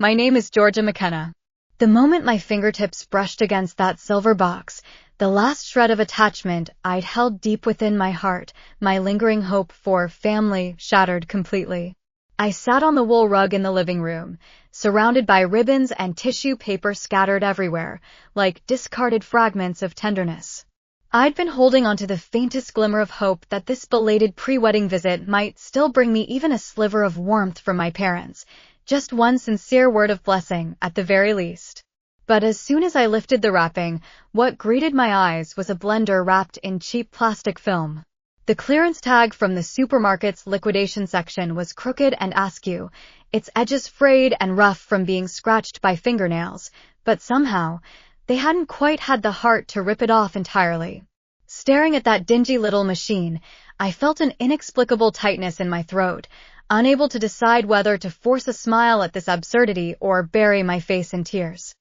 My name is Georgia McKenna." The moment my fingertips brushed against that silver box, the last shred of attachment I'd held deep within my heart, my lingering hope for family, shattered completely. I sat on the wool rug in the living room, surrounded by ribbons and tissue paper scattered everywhere, like discarded fragments of tenderness. I'd been holding on to the faintest glimmer of hope that this belated pre-wedding visit might still bring me even a sliver of warmth from my parents, just one sincere word of blessing, at the very least. But as soon as I lifted the wrapping, what greeted my eyes was a blender wrapped in cheap plastic film. The clearance tag from the supermarket's liquidation section was crooked and askew, its edges frayed and rough from being scratched by fingernails, but somehow, they hadn't quite had the heart to rip it off entirely. Staring at that dingy little machine, I felt an inexplicable tightness in my throat, unable to decide whether to force a smile at this absurdity or bury my face in tears.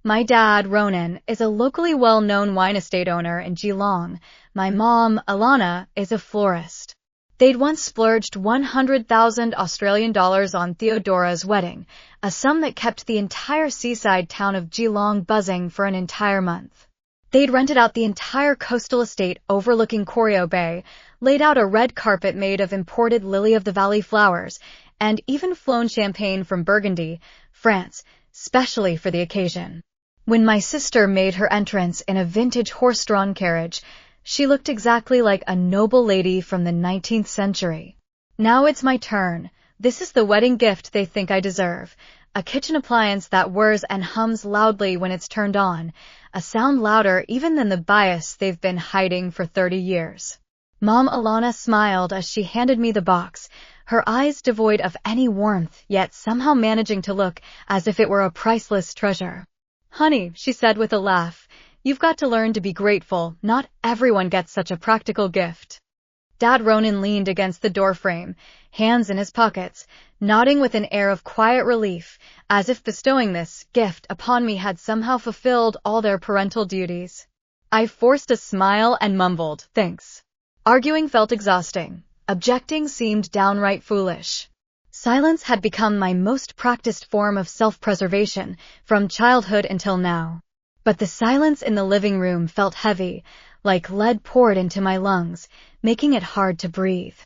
My dad, Ronan, is a locally well-known wine estate owner in Geelong. My mom, Alana, is a florist. They'd once splurged 100,000 Australian dollars on Theodora's wedding, a sum that kept the entire seaside town of Geelong buzzing for an entire month. They'd rented out the entire coastal estate overlooking Corio Bay, laid out a red carpet made of imported lily-of-the-valley flowers, and even flown champagne from Burgundy, France, specially for the occasion. When my sister made her entrance in a vintage horse-drawn carriage, she looked exactly like a noble lady from the 19th century. Now it's my turn. This is the wedding gift they think I deserve. A kitchen appliance that whirs and hums loudly when it's turned on, a sound louder even than the bias they've been hiding for 30 years. Mom Alana smiled as she handed me the box, her eyes devoid of any warmth, yet somehow managing to look as if it were a priceless treasure. "Honey," she said with a laugh, "you've got to learn to be grateful. Not everyone gets such a practical gift." Dad Ronan leaned against the doorframe, hands in his pockets, nodding with an air of quiet relief, as if bestowing this gift upon me had somehow fulfilled all their parental duties. I forced a smile and mumbled, "Thanks." Arguing felt exhausting. Objecting seemed downright foolish. Silence had become my most practiced form of self-preservation, from childhood until now. But the silence in the living room felt heavy, like lead poured into my lungs, making it hard to breathe.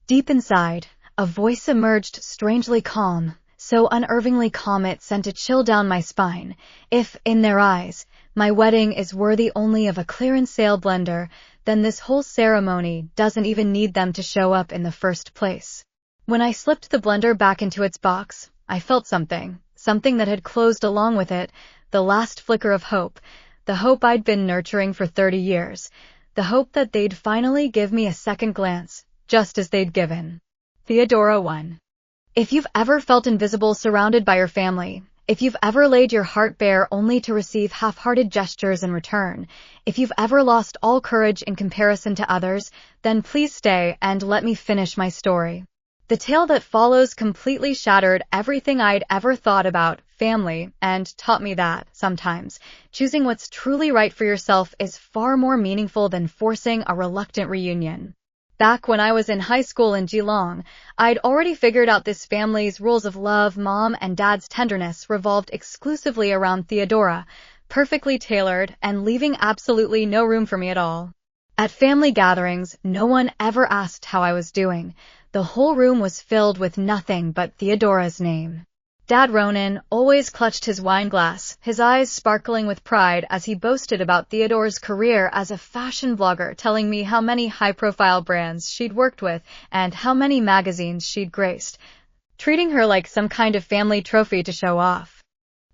Deep inside, a voice emerged strangely calm, so unnervingly calm it sent a chill down my spine. If, in their eyes, my wedding is worthy only of a clearance sale blender, then this whole ceremony doesn't even need them to show up in the first place. When I slipped the blender back into its box, I felt something that had closed along with it, the last flicker of hope, the hope I'd been nurturing for 30 years, the hope that they'd finally give me a second glance, just as they'd given Theodora one. If you've ever felt invisible surrounded by your family, if you've ever laid your heart bare only to receive half-hearted gestures in return, if you've ever lost all courage in comparison to others, then please stay and let me finish my story. The tale that follows completely shattered everything I'd ever thought about family and taught me that, sometimes, choosing what's truly right for yourself is far more meaningful than forcing a reluctant reunion. Back when I was in high school in Geelong, I'd already figured out this family's rules of love. Mom and Dad's tenderness revolved exclusively around Theodora, perfectly tailored and leaving absolutely no room for me at all. At family gatherings, no one ever asked how I was doing. The whole room was filled with nothing but Theodora's name. Dad Ronan always clutched his wine glass, his eyes sparkling with pride as he boasted about Theodora's career as a fashion blogger, telling me how many high-profile brands she'd worked with and how many magazines she'd graced, treating her like some kind of family trophy to show off.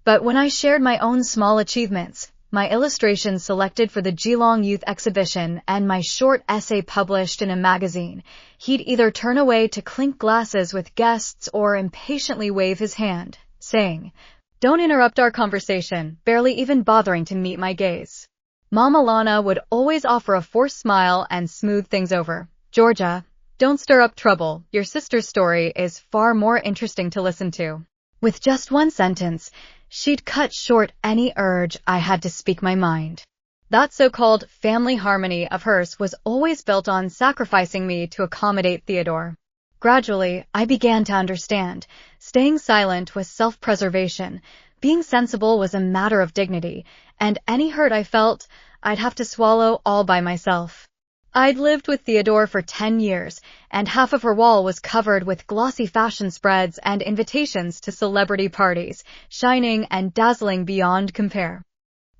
But when I shared my own small achievements, my illustrations selected for the Geelong Youth Exhibition, and my short essay published in a magazine, he'd either turn away to clink glasses with guests or impatiently wave his hand, saying, "Don't interrupt our conversation," barely even bothering to meet my gaze. Mom Alana would always offer a forced smile and smooth things over. "Georgia, don't stir up trouble. Your sister's story is far more interesting to listen to." With just one sentence, she'd cut short any urge I had to speak my mind. That so-called family harmony of hers was always built on sacrificing me to accommodate Theodore. Gradually, I began to understand. Staying silent was self-preservation. Being sensible was a matter of dignity, and any hurt I felt, I'd have to swallow all by myself. I'd lived with Theodore for 10 years, and half of her wall was covered with glossy fashion spreads and invitations to celebrity parties, shining and dazzling beyond compare.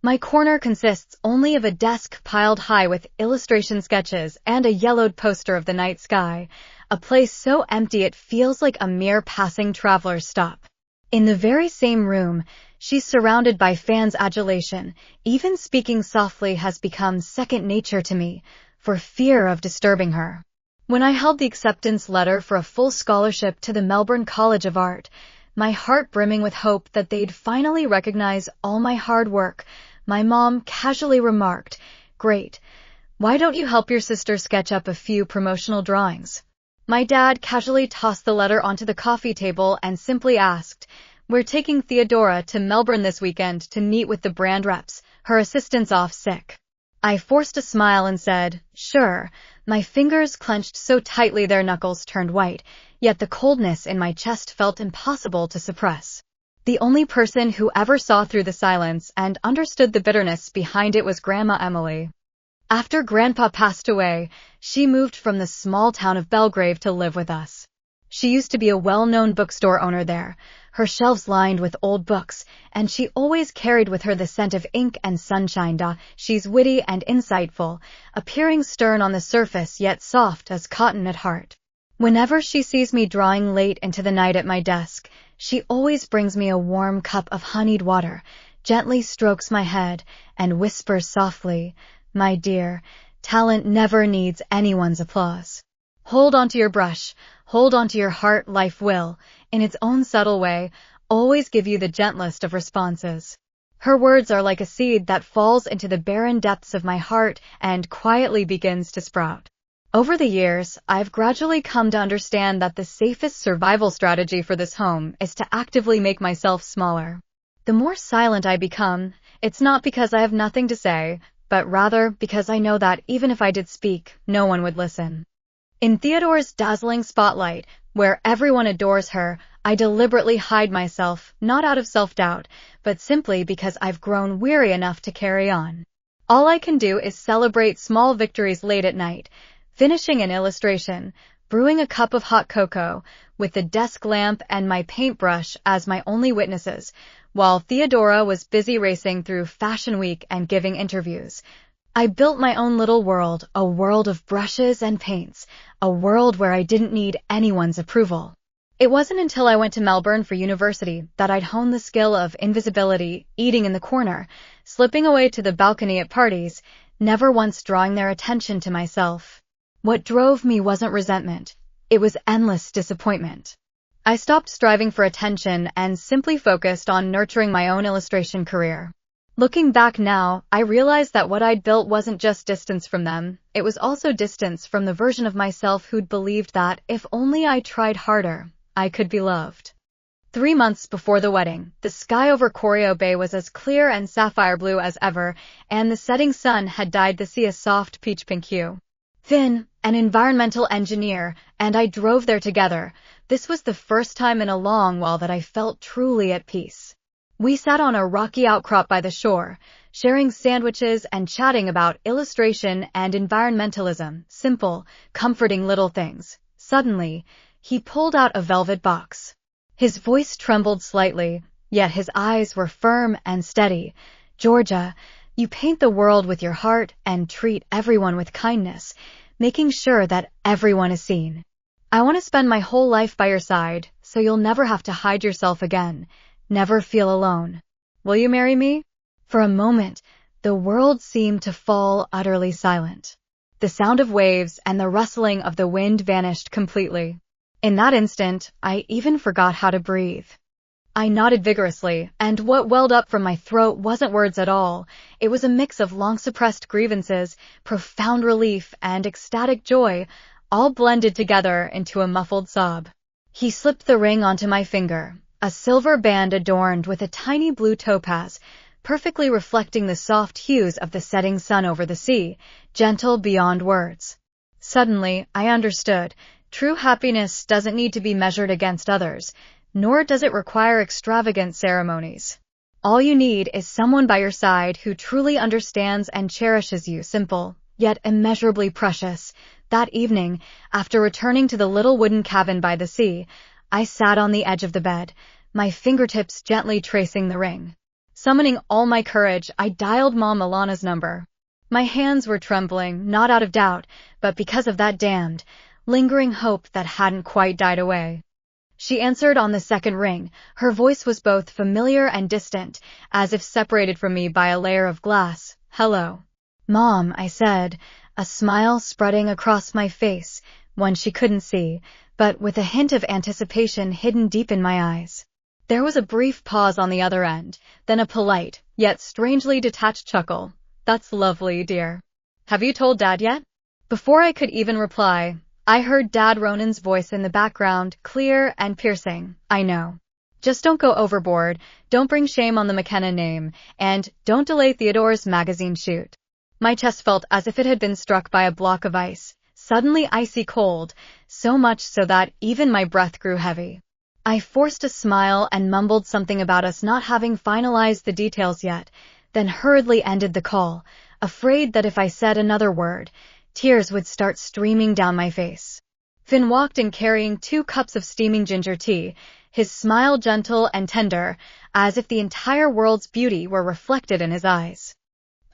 My corner consists only of a desk piled high with illustration sketches and a yellowed poster of the night sky, a place so empty it feels like a mere passing traveler's stop. In the very same room, she's surrounded by fans' adulation. Even speaking softly has become second nature to me, for fear of disturbing her. When I held the acceptance letter for a full scholarship to the Melbourne College of Art, my heart brimming with hope that they'd finally recognize all my hard work, my mom casually remarked, "Great. Why don't you help your sister sketch up a few promotional drawings?" My dad casually tossed the letter onto the coffee table and simply asked, "We're taking Theodora to Melbourne this weekend to meet with the brand reps. Her assistant's off sick." I forced a smile and said, "Sure." My fingers clenched so tightly their knuckles turned white, yet the coldness in my chest felt impossible to suppress. The only person who ever saw through the silence and understood the bitterness behind it was Grandma Emily. After Grandpa passed away, she moved from the small town of Belgrave to live with us. She used to be a well-known bookstore owner there, her shelves lined with old books, and she always carried with her the scent of ink and sunshine. She's witty and insightful, appearing stern on the surface yet soft as cotton at heart. Whenever she sees me drawing late into the night at my desk, she always brings me a warm cup of honeyed water, gently strokes my head, and whispers softly, "My dear, talent never needs anyone's applause. Hold onto your brush, hold onto your heart, life will, in its own subtle way, always give you the gentlest of responses." Her words are like a seed that falls into the barren depths of my heart and quietly begins to sprout. Over the years, I've gradually come to understand that the safest survival strategy for this home is to actively make myself smaller. The more silent I become, it's not because I have nothing to say, but rather because I know that even if I did speak, no one would listen. In Theodore's dazzling spotlight, where everyone adores her, I deliberately hide myself, not out of self-doubt, but simply because I've grown weary enough to carry on. All I can do is celebrate small victories late at night, finishing an illustration, brewing a cup of hot cocoa, with the desk lamp and my paintbrush as my only witnesses, while Theodora was busy racing through Fashion Week and giving interviews. I built my own little world, a world of brushes and paints, a world where I didn't need anyone's approval. It wasn't until I went to Melbourne for university that I'd honed the skill of invisibility, eating in the corner, slipping away to the balcony at parties, never once drawing their attention to myself. What drove me wasn't resentment. It was endless disappointment. I stopped striving for attention and simply focused on nurturing my own illustration career. Looking back now, I realized that what I'd built wasn't just distance from them, it was also distance from the version of myself who'd believed that, if only I tried harder, I could be loved. 3 months before the wedding, the sky over Corio Bay was as clear and sapphire blue as ever, and the setting sun had dyed the sea a soft peach pink hue. Finn, an environmental engineer, and I drove there together. This was the first time in a long while that I felt truly at peace. We sat on a rocky outcrop by the shore, sharing sandwiches and chatting about illustration and environmentalism, simple, comforting little things. Suddenly, he pulled out a velvet box. His voice trembled slightly, yet his eyes were firm and steady. "Georgia, you paint the world with your heart and treat everyone with kindness, making sure that everyone is seen. I want to spend my whole life by your side, so you'll never have to hide yourself again. Never feel alone. Will you marry me?" For a moment, the world seemed to fall utterly silent. The sound of waves and the rustling of the wind vanished completely. In that instant, I even forgot how to breathe. I nodded vigorously, and what welled up from my throat wasn't words at all. It was a mix of long-suppressed grievances, profound relief, and ecstatic joy, all blended together into a muffled sob. He slipped the ring onto my finger, a silver band adorned with a tiny blue topaz, perfectly reflecting the soft hues of the setting sun over the sea, gentle beyond words. Suddenly, I understood. True happiness doesn't need to be measured against others, nor does it require extravagant ceremonies. All you need is someone by your side who truly understands and cherishes you. Simple, yet immeasurably precious. That evening, after returning to the little wooden cabin by the sea, I sat on the edge of the bed, my fingertips gently tracing the ring. Summoning all my courage, I dialed Mom Alana's number. My hands were trembling, not out of doubt, but because of that damned, lingering hope that hadn't quite died away. She answered on the second ring. Her voice was both familiar and distant, as if separated from me by a layer of glass. "Hello, Mom," I said, a smile spreading across my face, one she couldn't see, but with a hint of anticipation hidden deep in my eyes. There was a brief pause on the other end, then a polite, yet strangely detached chuckle. "That's lovely, dear. Have you told Dad yet?" Before I could even reply, I heard Dad Ronan's voice in the background, clear and piercing. "I know. Just don't go overboard, don't bring shame on the McKenna name, and don't delay Theodore's magazine shoot." My chest felt as if it had been struck by a block of ice, suddenly icy cold, so much so that even my breath grew heavy. I forced a smile and mumbled something about us not having finalized the details yet, then hurriedly ended the call, afraid that if I said another word, tears would start streaming down my face. Finn walked in carrying 2 cups of steaming ginger tea, his smile gentle and tender, as if the entire world's beauty were reflected in his eyes.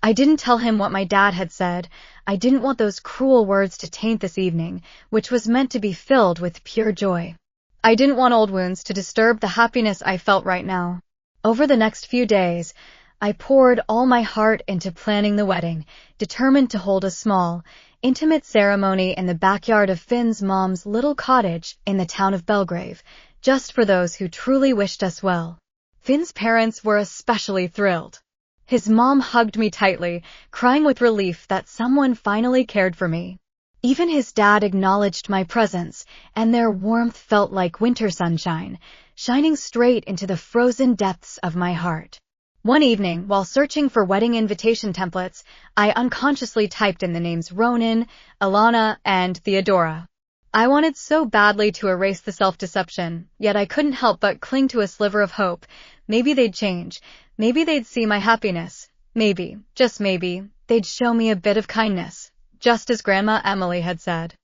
I didn't tell him what my dad had said. I didn't want those cruel words to taint this evening, which was meant to be filled with pure joy. I didn't want old wounds to disturb the happiness I felt right now. Over the next few days, I poured all my heart into planning the wedding, determined to hold a small, intimate ceremony in the backyard of Finn's mom's little cottage in the town of Belgrave, just for those who truly wished us well. Finn's parents were especially thrilled. His mom hugged me tightly, crying with relief that someone finally cared for me. Even his dad acknowledged my presence, and their warmth felt like winter sunshine, shining straight into the frozen depths of my heart. One evening, while searching for wedding invitation templates, I unconsciously typed in the names Ronan, Alana, and Theodora. I wanted so badly to erase the self-deception, yet I couldn't help but cling to a sliver of hope. Maybe they'd change. Maybe they'd see my happiness. Maybe, just maybe, they'd show me a bit of kindness, just as Grandma Emily had said.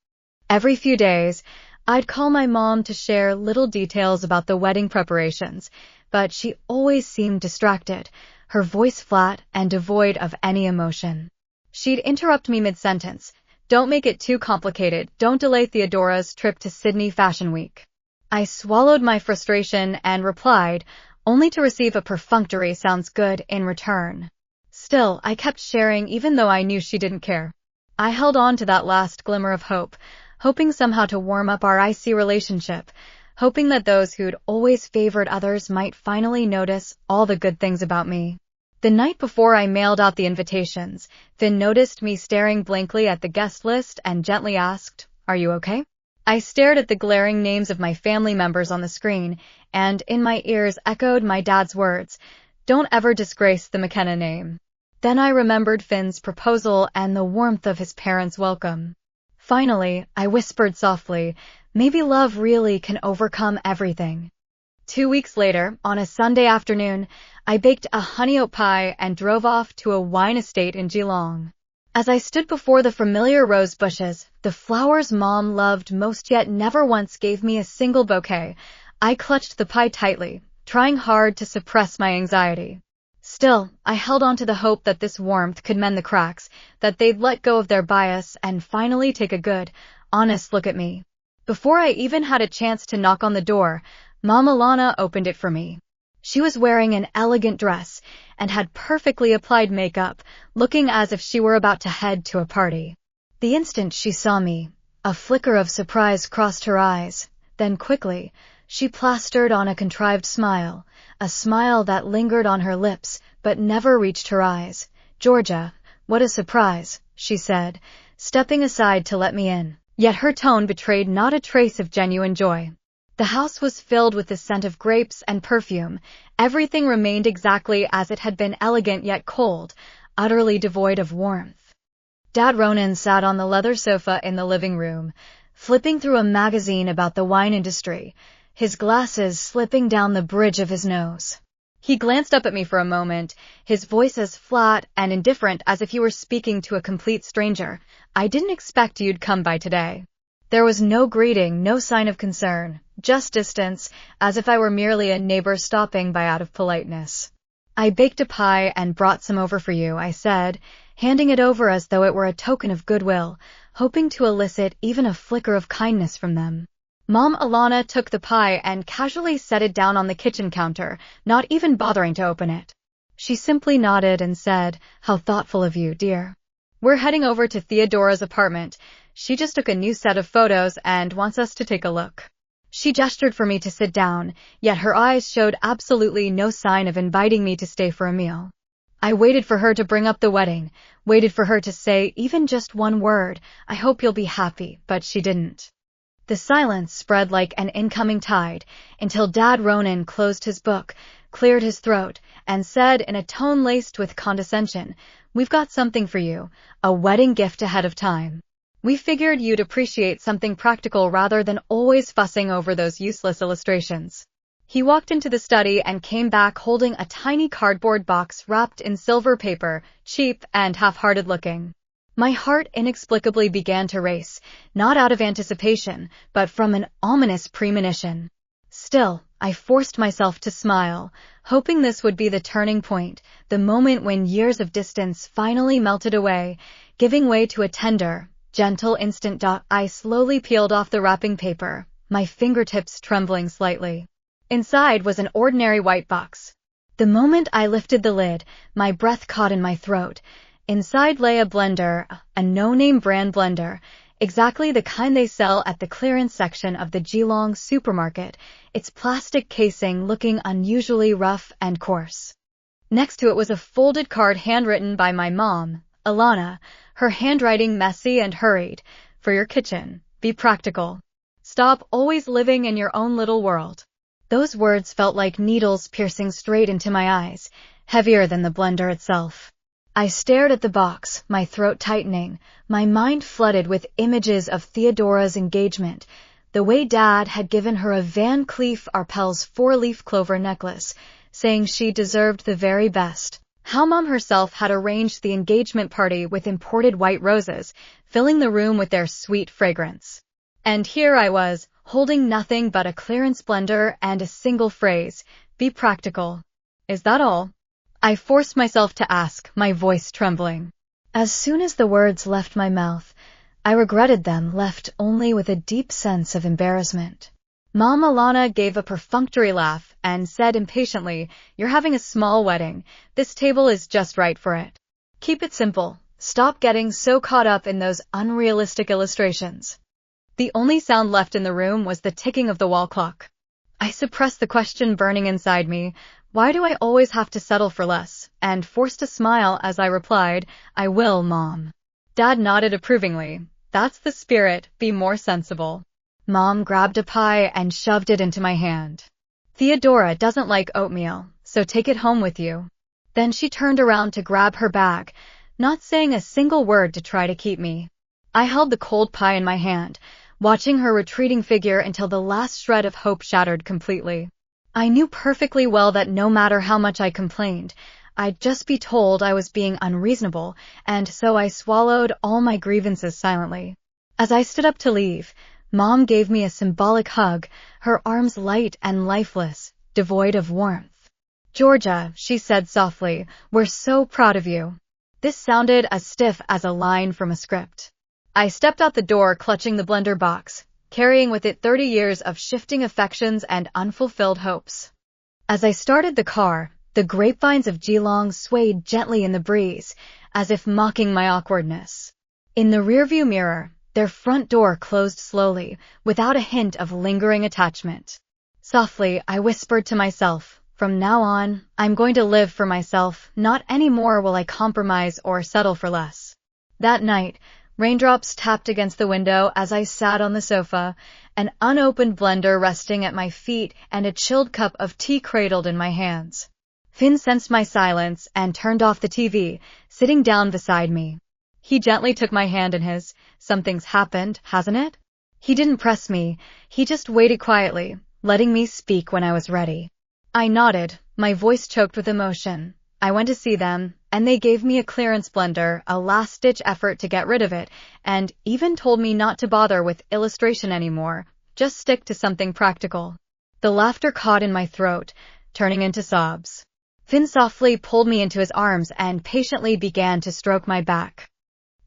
Every few days, I'd call my mom to share little details about the wedding preparations, but she always seemed distracted, her voice flat and devoid of any emotion. She'd interrupt me mid-sentence. "Don't make it too complicated. Don't delay Theodora's trip to Sydney Fashion Week." I swallowed my frustration and replied, only to receive a perfunctory "sounds good" in return. Still, I kept sharing even though I knew she didn't care. I held on to that last glimmer of hope, hoping somehow to warm up our icy relationship, hoping that those who'd always favored others might finally notice all the good things about me. The night before I mailed out the invitations, Finn noticed me staring blankly at the guest list and gently asked, "Are you okay?" I stared at the glaring names of my family members on the screen, and in my ears echoed my dad's words, "Don't ever disgrace the McKenna name." Then I remembered Finn's proposal and the warmth of his parents' welcome. Finally, I whispered softly, "Maybe love really can overcome everything." 2 weeks later, on a Sunday afternoon, I baked a honey oat pie and drove off to a wine estate in Geelong. As I stood before the familiar rose bushes, the flowers Mom loved most yet never once gave me a single bouquet, I clutched the pie tightly, trying hard to suppress my anxiety. Still, I held on to the hope that this warmth could mend the cracks, that they'd let go of their bias and finally take a good, honest look at me. Before I even had a chance to knock on the door, Mom Alana opened it for me. She was wearing an elegant dress and had perfectly applied makeup, looking as if she were about to head to a party. The instant she saw me, a flicker of surprise crossed her eyes, then quickly, she plastered on a contrived smile, a smile that lingered on her lips but never reached her eyes. "Georgia, what a surprise," she said, stepping aside to let me in. Yet her tone betrayed not a trace of genuine joy. The house was filled with the scent of grapes and perfume. Everything remained exactly as it had been, elegant yet cold, utterly devoid of warmth. Dad Ronan sat on the leather sofa in the living room, flipping through a magazine about the wine industry, his glasses slipping down the bridge of his nose. He glanced up at me for a moment, his voice as flat and indifferent as if he were speaking to a complete stranger. "I didn't expect you'd come by today." There was no greeting, no sign of concern, just distance, as if I were merely a neighbor stopping by out of politeness. "I baked a pie and brought some over for you," I said, handing it over as though it were a token of goodwill, hoping to elicit even a flicker of kindness from them. Mom Alana took the pie and casually set it down on the kitchen counter, not even bothering to open it. She simply nodded and said, "How thoughtful of you, dear. We're heading over to Theodora's apartment. She just took a new set of photos and wants us to take a look." She gestured for me to sit down, yet her eyes showed absolutely no sign of inviting me to stay for a meal. I waited for her to bring up the wedding, waited for her to say even just one word, "I hope you'll be happy," but she didn't. The silence spread like an incoming tide, until Dad Ronan closed his book, cleared his throat, and said in a tone laced with condescension, "We've got something for you, a wedding gift ahead of time. We figured you'd appreciate something practical rather than always fussing over those useless illustrations." He walked into the study and came back holding a tiny cardboard box wrapped in silver paper, cheap and half-hearted looking. My heart inexplicably began to race, not out of anticipation, but from an ominous premonition. Still, I forced myself to smile, hoping this would be the turning point, the moment when years of distance finally melted away, giving way to a tender, gentle instant. I slowly peeled off the wrapping paper, my fingertips trembling slightly. Inside was an ordinary white box. The moment I lifted the lid, my breath caught in my throat. Inside lay a blender, a no-name brand blender, exactly the kind they sell at the clearance section of the Geelong supermarket, its plastic casing looking unusually rough and coarse. Next to it was a folded card handwritten by my mom, Alana, her handwriting messy and hurried. "For your kitchen, be practical. Stop always living in your own little world." Those words felt like needles piercing straight into my eyes, heavier than the blender itself. I stared at the box, my throat tightening, my mind flooded with images of Theodora's engagement, the way Dad had given her a Van Cleef Arpels 4-leaf clover necklace, saying she deserved the very best. How Mom herself had arranged the engagement party with imported white roses, filling the room with their sweet fragrance. And here I was, holding nothing but a clearance blender and a single phrase, "Be practical." "Is that all?" I forced myself to ask, my voice trembling. As soon as the words left my mouth, I regretted them, left only with a deep sense of embarrassment. Mom Alana gave a perfunctory laugh and said impatiently, "You're having a small wedding. This table is just right for it. Keep it simple. Stop getting so caught up in those unrealistic illustrations." The only sound left in the room was the ticking of the wall clock. I suppressed the question burning inside me, "Why do I always have to settle for less?" and forced a smile as I replied, "I will, Mom." Dad nodded approvingly. "That's the spirit, be more sensible." Mom grabbed a pie and shoved it into my hand. "Theodora doesn't like oatmeal, so take it home with you." Then she turned around to grab her bag, not saying a single word to try to keep me. I held the cold pie in my hand, watching her retreating figure until the last shred of hope shattered completely. I knew perfectly well that no matter how much I complained, I'd just be told I was being unreasonable, and so I swallowed all my grievances silently. As I stood up to leave, Mom gave me a symbolic hug, her arms light and lifeless, devoid of warmth. "Georgia," she said softly, "we're so proud of you." This sounded as stiff as a line from a script. I stepped out the door clutching the blender box, carrying with it 30 years of shifting affections and unfulfilled hopes. As I started the car, the grapevines of Geelong swayed gently in the breeze, as if mocking my awkwardness. In the rearview mirror, their front door closed slowly, without a hint of lingering attachment. Softly, I whispered to myself, "From now on, I'm going to live for myself, not anymore will I compromise or settle for less." That night, raindrops tapped against the window as I sat on the sofa, an unopened blender resting at my feet and a chilled cup of tea cradled in my hands. Finn sensed my silence and turned off the TV, sitting down beside me. He gently took my hand in his. "Something's happened, hasn't it?" He didn't press me, he just waited quietly, letting me speak when I was ready. I nodded, my voice choked with emotion. I went to see them, and they gave me a clearance blender, a last-ditch effort to get rid of it, and even told me not to bother with illustration anymore, just stick to something practical. The laughter caught in my throat, turning into sobs. Finn softly pulled me into his arms and patiently began to stroke my back.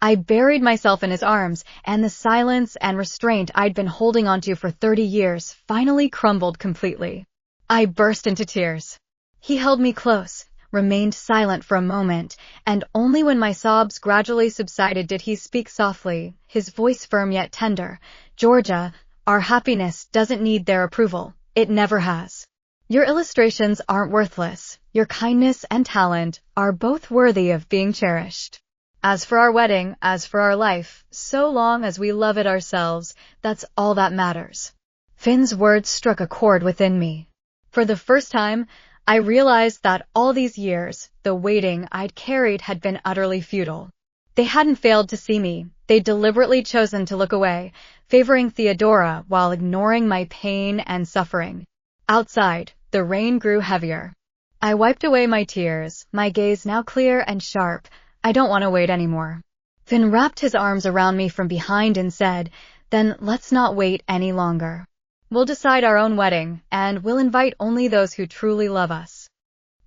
I buried myself in his arms, and the silence and restraint I'd been holding onto for 30 years finally crumbled completely. I burst into tears. He held me close, remained silent for a moment, and only when my sobs gradually subsided did he speak softly, his voice firm yet tender. "Georgia, our happiness doesn't need their approval. It never has. Your illustrations aren't worthless. Your kindness and talent are both worthy of being cherished. As for our wedding, as for our life, so long as we love it ourselves, that's all that matters." Finn's words struck a chord within me. For the first time, I realized that all these years, the waiting I'd carried had been utterly futile. They hadn't failed to see me. They'd deliberately chosen to look away, favoring Theodora while ignoring my pain and suffering. Outside, the rain grew heavier. I wiped away my tears, my gaze now clear and sharp. "I don't want to wait anymore." Finn wrapped his arms around me from behind and said, "Then let's not wait any longer. We'll decide our own wedding, and we'll invite only those who truly love us."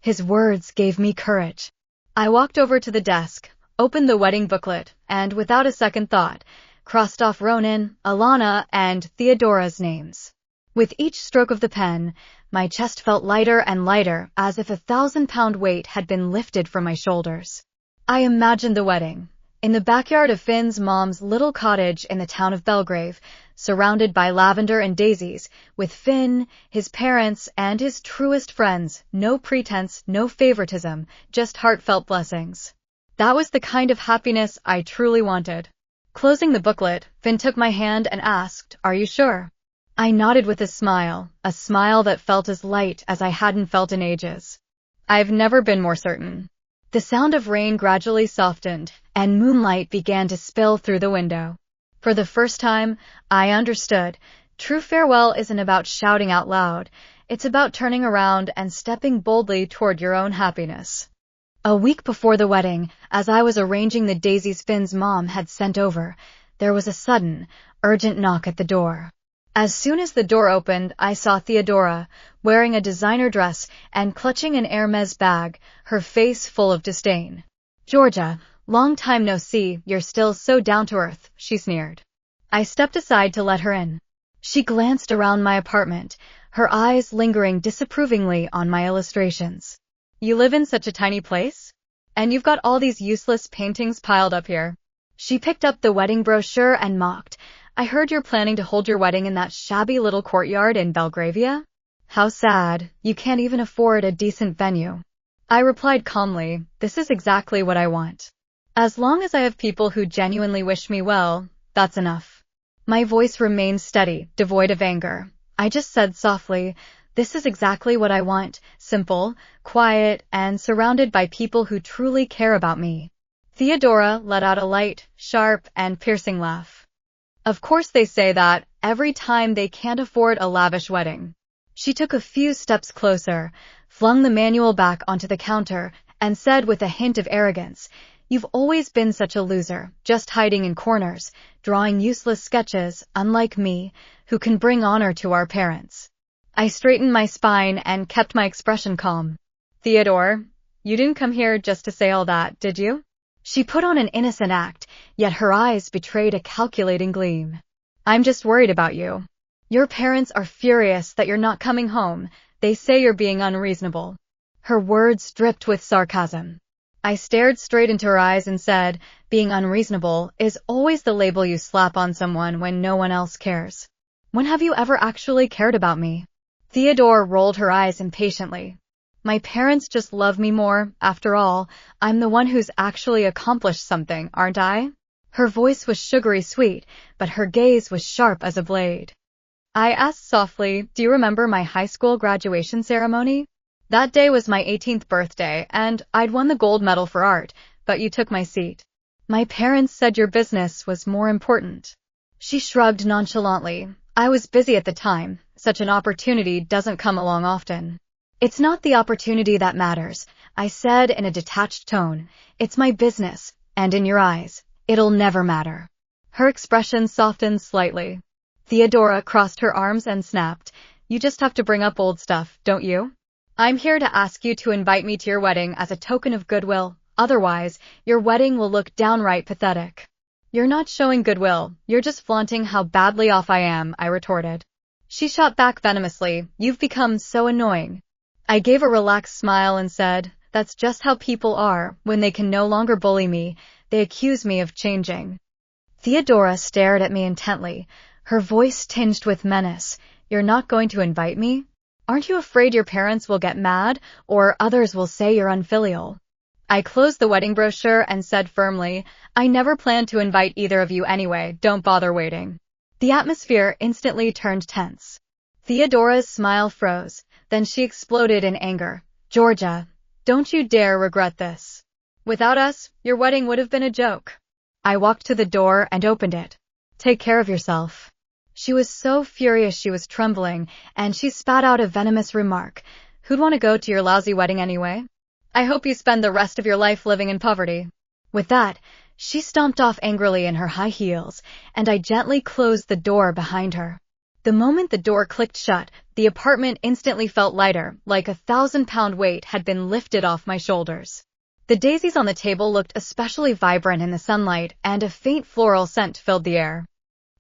His words gave me courage. I walked over to the desk, opened the wedding booklet, and without a second thought, crossed off Ronan, Alana, and Theodora's names. With each stroke of the pen, my chest felt lighter and lighter, as if a 1,000-pound weight had been lifted from my shoulders. I imagined the wedding, in the backyard of Finn's mom's little cottage in the town of Belgrave, surrounded by lavender and daisies, with Finn, his parents, and his truest friends, no pretense, no favoritism, just heartfelt blessings. That was the kind of happiness I truly wanted. Closing the booklet, Finn took my hand and asked, "Are you sure?" I nodded with a smile that felt as light as I hadn't felt in ages. I've never been more certain. The sound of rain gradually softened, and moonlight began to spill through the window. For the first time, I understood. True farewell isn't about shouting out loud. It's about turning around and stepping boldly toward your own happiness. A week before the wedding, as I was arranging the daisies Finn's mom had sent over, there was a sudden, urgent knock at the door. As soon as the door opened, I saw Theodora, wearing a designer dress and clutching an Hermes bag, her face full of disdain. "Georgia, long time no see, you're still so down-to-earth," she sneered. I stepped aside to let her in. She glanced around my apartment, her eyes lingering disapprovingly on my illustrations. "You live in such a tiny place? And you've got all these useless paintings piled up here." She picked up the wedding brochure and mocked, "I heard you're planning to hold your wedding in that shabby little courtyard in Belgravia? How sad, you can't even afford a decent venue." I replied calmly, "This is exactly what I want. As long as I have people who genuinely wish me well, that's enough." My voice remained steady, devoid of anger. I just said softly, "This is exactly what I want, simple, quiet, and surrounded by people who truly care about me." Theodora let out a light, sharp, and piercing laugh. "Of course they say that every time they can't afford a lavish wedding." She took a few steps closer, flung the manual back onto the counter, and said with a hint of arrogance, "You've always been such a loser, just hiding in corners, drawing useless sketches, unlike me, who can bring honor to our parents." I straightened my spine and kept my expression calm. "Theodore, you didn't come here just to say all that, did you?" She put on an innocent act, yet her eyes betrayed a calculating gleam. "I'm just worried about you. Your parents are furious that you're not coming home. They say you're being unreasonable." Her words dripped with sarcasm. I stared straight into her eyes and said, "Being unreasonable is always the label you slap on someone when no one else cares. When have you ever actually cared about me?" Theodore rolled her eyes impatiently. "My parents just love me more. After all, I'm the one who's actually accomplished something, aren't I?" Her voice was sugary sweet, but her gaze was sharp as a blade. I asked softly, "Do you remember my high school graduation ceremony? That day was my 18th birthday, and I'd won the gold medal for art, but you took my seat. My parents said your business was more important." She shrugged nonchalantly. I was busy at the time. Such an opportunity doesn't come along often. It's not the opportunity that matters, I said in a detached tone. It's my business, and in your eyes, it'll never matter. Her expression softened slightly. Theodora crossed her arms and snapped. You just have to bring up old stuff, don't you? I'm here to ask you to invite me to your wedding as a token of goodwill. Otherwise, your wedding will look downright pathetic. You're not showing goodwill, you're just flaunting how badly off I am, I retorted. She shot back venomously. You've become so annoying. I gave a relaxed smile and said, that's just how people are. When they can no longer bully me, they accuse me of changing. Theodora stared at me intently, her voice tinged with menace. You're not going to invite me? Aren't you afraid your parents will get mad, or others will say you're unfilial? I closed the wedding brochure and said firmly, I never planned to invite either of you anyway, don't bother waiting. The atmosphere instantly turned tense. Theodora's smile froze, then she exploded in anger. Georgia, don't you dare regret this. Without us, your wedding would have been a joke. I walked to the door and opened it. Take care of yourself. She was so furious she was trembling, and she spat out a venomous remark. Who'd want to go to your lousy wedding anyway? I hope you spend the rest of your life living in poverty. With that, she stomped off angrily in her high heels, and I gently closed the door behind her. The moment the door clicked shut, the apartment instantly felt lighter, like a 1,000-pound weight had been lifted off my shoulders. The daisies on the table looked especially vibrant in the sunlight, and a faint floral scent filled the air.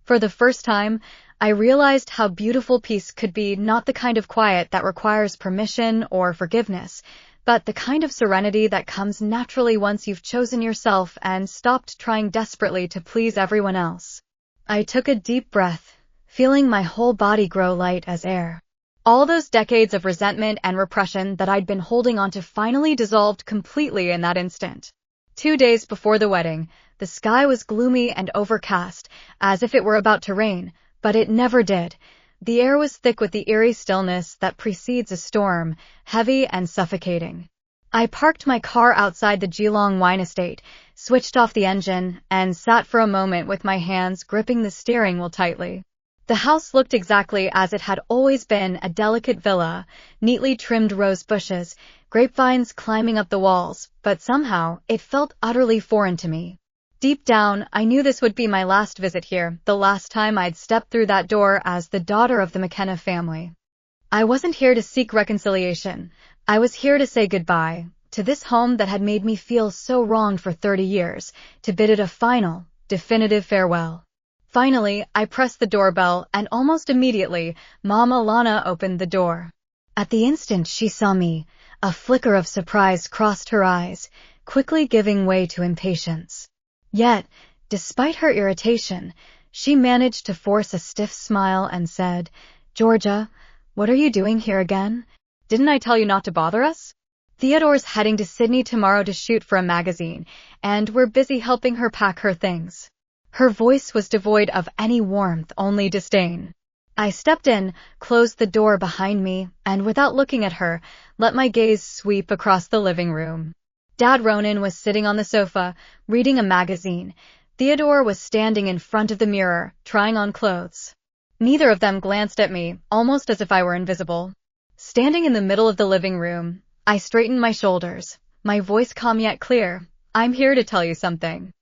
For the first time, I realized how beautiful peace could be, not the kind of quiet that requires permission or forgiveness, but the kind of serenity that comes naturally once you've chosen yourself and stopped trying desperately to please everyone else. I took a deep breath, feeling my whole body grow light as air. All those decades of resentment and repression that I'd been holding on to finally dissolved completely in that instant. 2 days before the wedding, the sky was gloomy and overcast, as if it were about to rain, but it never did. The air was thick with the eerie stillness that precedes a storm, heavy and suffocating. I parked my car outside the Geelong wine estate, switched off the engine, and sat for a moment with my hands gripping the steering wheel tightly. The house looked exactly as it had always been, a delicate villa, neatly trimmed rose bushes, grapevines climbing up the walls, but somehow it felt utterly foreign to me. Deep down, I knew this would be my last visit here, the last time I'd stepped through that door as the daughter of the McKenna family. I wasn't here to seek reconciliation. I was here to say goodbye, to this home that had made me feel so wronged for 30 years, to bid it a final, definitive farewell. Finally, I pressed the doorbell, and almost immediately, Mom Alana opened the door. At the instant she saw me, a flicker of surprise crossed her eyes, quickly giving way to impatience. Yet, despite her irritation, she managed to force a stiff smile and said, Georgia, what are you doing here again? Didn't I tell you not to bother us? Theodore's heading to Sydney tomorrow to shoot for a magazine, and we're busy helping her pack her things. Her voice was devoid of any warmth, only disdain. I stepped in, closed the door behind me, and without looking at her, let my gaze sweep across the living room. Dad Ronan was sitting on the sofa, reading a magazine. Theodore was standing in front of the mirror, trying on clothes. Neither of them glanced at me, almost as if I were invisible. Standing in the middle of the living room, I straightened my shoulders, my voice calm yet clear. I'm here to tell you something.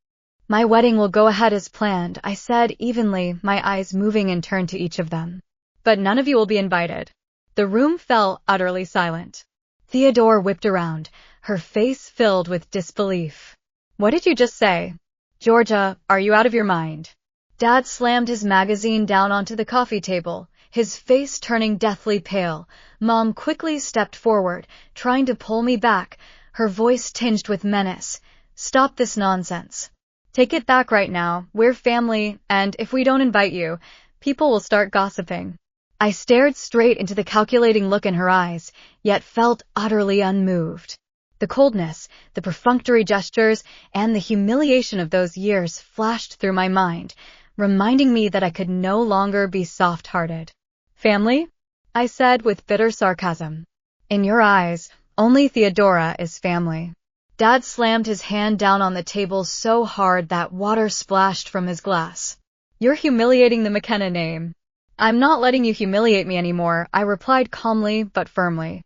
My wedding will go ahead as planned, I said evenly, my eyes moving in turn to each of them. But none of you will be invited. The room fell utterly silent. Theodore whipped around, her face filled with disbelief. What did you just say? Georgia, are you out of your mind? Dad slammed his magazine down onto the coffee table, his face turning deathly pale. Mom quickly stepped forward, trying to pull me back, her voice tinged with menace. Stop this nonsense. Take it back right now, we're family, and if we don't invite you, people will start gossiping. I stared straight into the calculating look in her eyes, yet felt utterly unmoved. The coldness, the perfunctory gestures, and the humiliation of those years flashed through my mind, reminding me that I could no longer be soft-hearted. Family? I said with bitter sarcasm. In your eyes, only Theodora is family. Dad slammed his hand down on the table so hard that water splashed from his glass. You're humiliating the McKenna name. I'm not letting you humiliate me anymore, I replied calmly but firmly.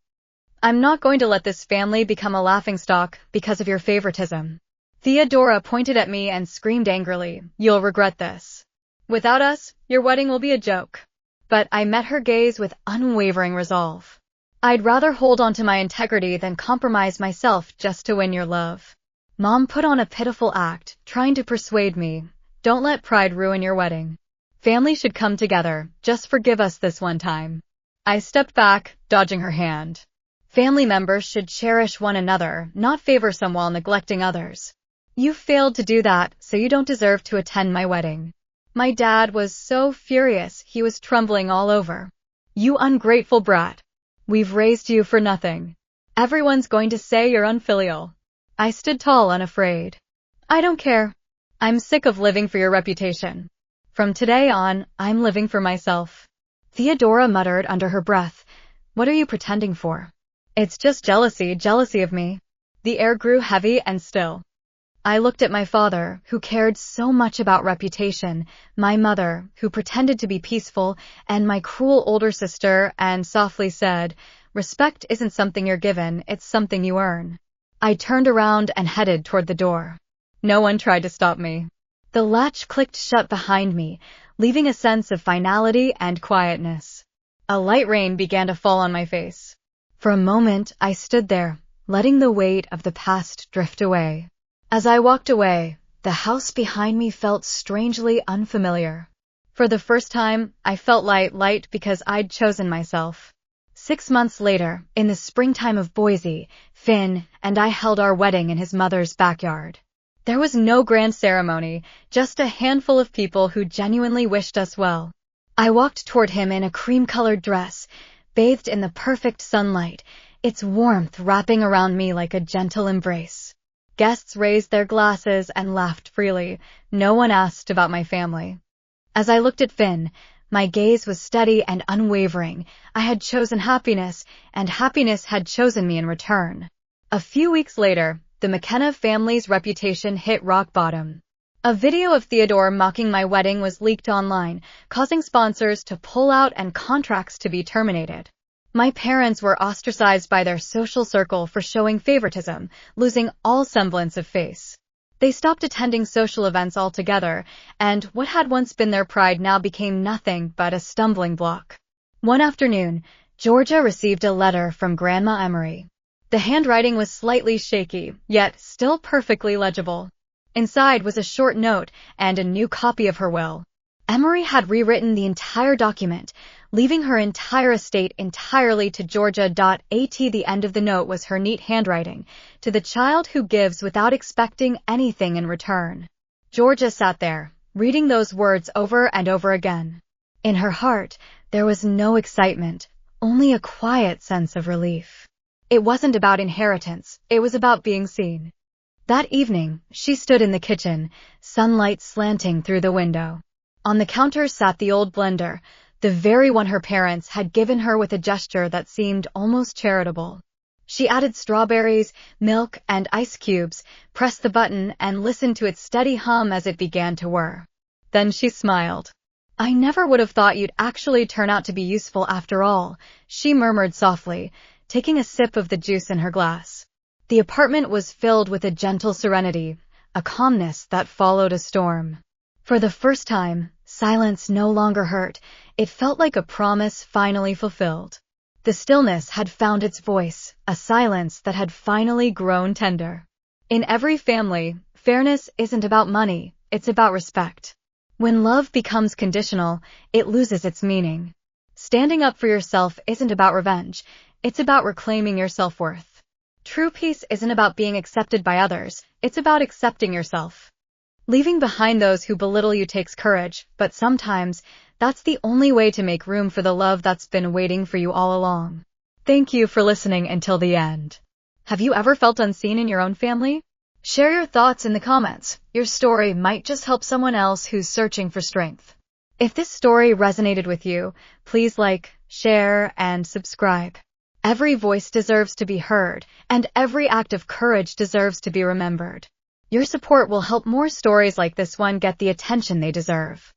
I'm not going to let this family become a laughingstock because of your favoritism. Theodora pointed at me and screamed angrily, You'll regret this. Without us, your wedding will be a joke. But I met her gaze with unwavering resolve. I'd rather hold on to my integrity than compromise myself just to win your love. Mom put on a pitiful act, trying to persuade me, Don't let pride ruin your wedding. Family should come together, just forgive us this one time. I stepped back, dodging her hand. Family members should cherish one another, not favor some while neglecting others. You failed to do that, so you don't deserve to attend my wedding. My dad was so furious, he was trembling all over. You ungrateful brat. We've raised you for nothing. Everyone's going to say you're unfilial. I stood tall, unafraid. I don't care. I'm sick of living for your reputation. From today on, I'm living for myself. Theodora muttered under her breath, What are you pretending for? It's just jealousy of me. The air grew heavy and still. I looked at my father, who cared so much about reputation, my mother, who pretended to be peaceful, and my cruel older sister, and softly said, Respect isn't something you're given, it's something you earn. I turned around and headed toward the door. No one tried to stop me. The latch clicked shut behind me, leaving a sense of finality and quietness. A light rain began to fall on my face. For a moment, I stood there, letting the weight of the past drift away. As I walked away, the house behind me felt strangely unfamiliar. For the first time, I felt light because I'd chosen myself. 6 months later, in the springtime of Boise, Finn and I held our wedding in his mother's backyard. There was no grand ceremony, just a handful of people who genuinely wished us well. I walked toward him in a cream-colored dress, bathed in the perfect sunlight, its warmth wrapping around me like a gentle embrace. Guests raised their glasses and laughed freely. No one asked about my family. As I looked at Finn, my gaze was steady and unwavering. I had chosen happiness, and happiness had chosen me in return. A few weeks later, the McKenna family's reputation hit rock bottom. A video of Theodore mocking my wedding was leaked online, causing sponsors to pull out and contracts to be terminated. My parents were ostracized by their social circle for showing favoritism, losing all semblance of face. They stopped attending social events altogether, and what had once been their pride now became nothing but a stumbling block. One afternoon, Georgia received a letter from Grandma Emery. The handwriting was slightly shaky, yet still perfectly legible. Inside was a short note and a new copy of her will. Emery had rewritten the entire document, leaving her entire estate entirely to Georgia. At the end of the note was her neat handwriting, to the child who gives without expecting anything in return. Georgia sat there, reading those words over and over again. In her heart, there was no excitement, only a quiet sense of relief. It wasn't about inheritance, it was about being seen. That evening, she stood in the kitchen, sunlight slanting through the window. On the counter sat the old blender, the very one her parents had given her with a gesture that seemed almost charitable. She added strawberries, milk, and ice cubes, pressed the button, and listened to its steady hum as it began to whir. Then she smiled. I never would have thought you'd actually turn out to be useful after all, she murmured softly, taking a sip of the juice in her glass. The apartment was filled with a gentle serenity, a calmness that followed a storm. For the first time, silence no longer hurt. It felt like a promise finally fulfilled. The stillness had found its voice, a silence that had finally grown tender. In every family, fairness isn't about money, it's about respect. When love becomes conditional, it loses its meaning. Standing up for yourself isn't about revenge, it's about reclaiming your self-worth. True peace isn't about being accepted by others, it's about accepting yourself. Leaving behind those who belittle you takes courage, but sometimes, that's the only way to make room for the love that's been waiting for you all along. Thank you for listening until the end. Have you ever felt unseen in your own family? Share your thoughts in the comments. Your story might just help someone else who's searching for strength. If this story resonated with you, please like, share, and subscribe. Every voice deserves to be heard, and every act of courage deserves to be remembered. Your support will help more stories like this one get the attention they deserve.